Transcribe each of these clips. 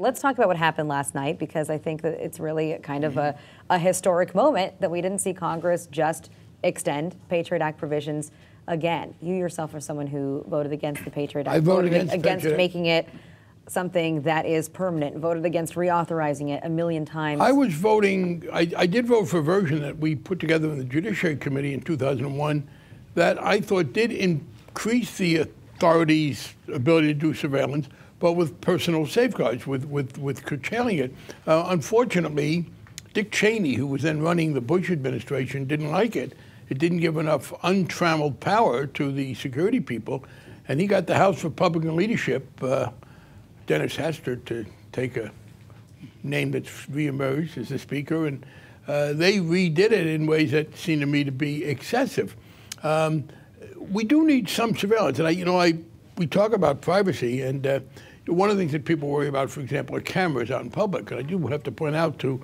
Let's talk about what happened last night, because I think that it's really kind of a historic moment that we didn't see Congress just extend Patriot Act provisions again. You yourself are someone who voted against the Patriot Act. I voted against making it something that is permanent, voted against reauthorizing it a million times. I was voting, I did vote for a version that we put together in the Judiciary Committee in 2001 that I thought did increase the authorities' ability to do surveillance, but with personal safeguards, with curtailing it. Unfortunately, Dick Cheney, who was then running the Bush administration, didn't like it. It didn't give enough untrammeled power to the security people, and he got the House Republican leadership, Dennis Hastert, to take a name that's reemerged as the Speaker, and they redid it in ways that seemed to me to be excessive. We do need some surveillance, and we talk about privacy, and one of the things that people worry about, for example, are cameras out in public. And I do have to point out to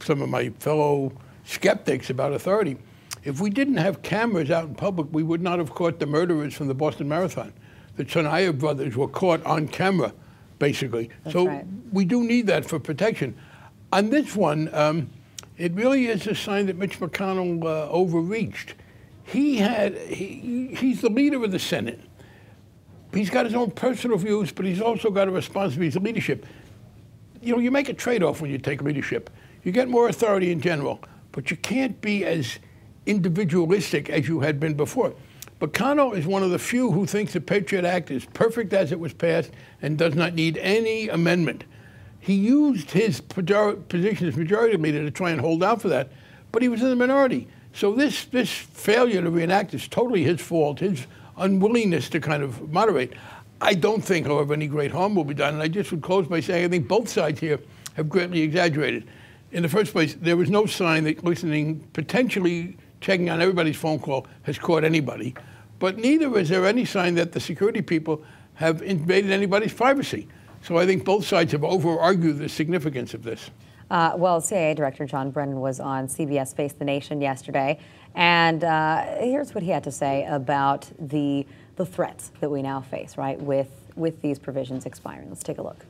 some of my fellow skeptics about authority, if we didn't have cameras out in public, we would not have caught the murderers from the Boston Marathon. The Tsarnaev brothers were caught on camera, basically. That's so right. We do need that for protection. On this one, it really is a sign that Mitch McConnell overreached. He's the leader of the Senate. He's got his own personal views, but he's also got a responsibility to leadership. You know, you make a trade-off when you take leadership. You get more authority in general, but you can't be as individualistic as you had been before. McConnell is one of the few who thinks the Patriot Act is perfect as it was passed and does not need any amendment. He used his position as majority leader to try and hold out for that, but he was in the minority. So this failure to reenact is totally his fault, his unwillingness to kind of moderate. I don't think, however, any great harm will be done. And I just would close by saying I think both sides here have greatly exaggerated. In the first place, there was no sign that listening, potentially checking on everybody's phone call, has caught anybody. But neither is there any sign that the security people have invaded anybody's privacy. So I think both sides have over-argued the significance of this. Well, CIA Director John Brennan was on CBS Face the Nation yesterday, and here's what he had to say about the threats that we now face, right, with these provisions expiring. Let's take a look.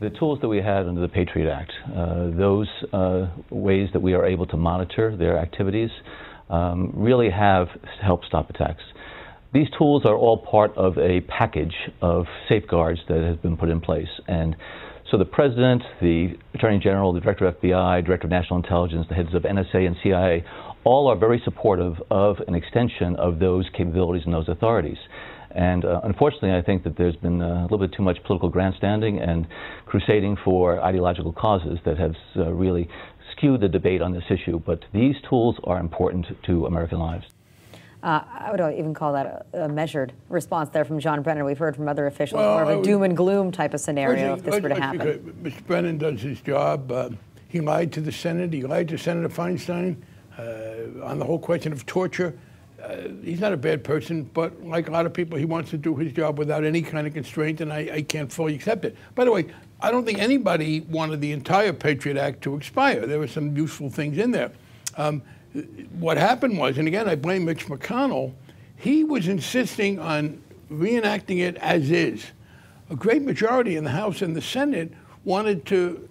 The tools that we had under the Patriot Act, those ways that we are able to monitor their activities, really have helped stop attacks. These tools are all part of a package of safeguards that has been put in place. And so the President, the Attorney General, the Director of FBI, Director of National Intelligence, the heads of NSA and CIA, all are very supportive of an extension of those capabilities and those authorities. And unfortunately, I think that there's been a little bit too much political grandstanding and crusading for ideological causes that has really skewed the debate on this issue. But these tools are important to American lives. I would even call that a measured response there from John Brennan. We've heard from other officials more of a doom and gloom type of scenario if this were to happen. Mr. Brennan does his job. He lied to the Senate. He lied to Senator Feinstein on the whole question of torture. He's not a bad person, but like a lot of people, he wants to do his job without any kind of constraint, and I can't fully accept it. By the way, I don't think anybody wanted the entire Patriot Act to expire. There were some useful things in there. What happened was, and again, I blame Mitch McConnell, he was insisting on reenacting it as is. A great majority in the House and the Senate wanted to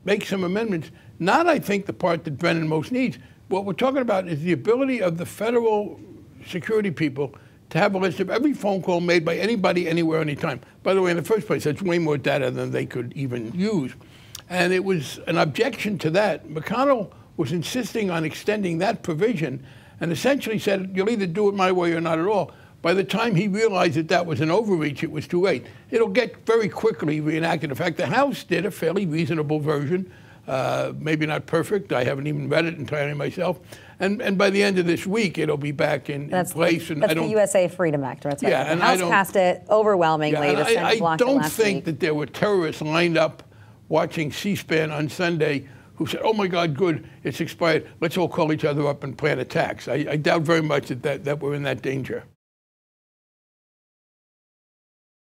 make some amendments, not, I think, the part that Brennan most needs. What we're talking about is the ability of the federal security people to have a list of every phone call made by anybody, anywhere, anytime. By the way, in the first place, that's way more data than they could even use. And it was an objection to that. McConnell was insisting on extending that provision and essentially said, you'll either do it my way or not at all. By the time he realized that that was an overreach, it was too late. It'll get very quickly reenacted. In fact, the House did a fairly reasonable version, maybe not perfect. I haven't even read it entirely myself. And by the end of this week, it'll be back in place. And that's the USA Freedom Act, right? Yeah, the House passed it overwhelmingly. Yeah, the Senate blocked it last week. I don't think that there were terrorists lined up watching C-SPAN on Sunday who said, oh my God, good, it's expired. Let's all call each other up and plan attacks. I doubt very much that we're in that danger.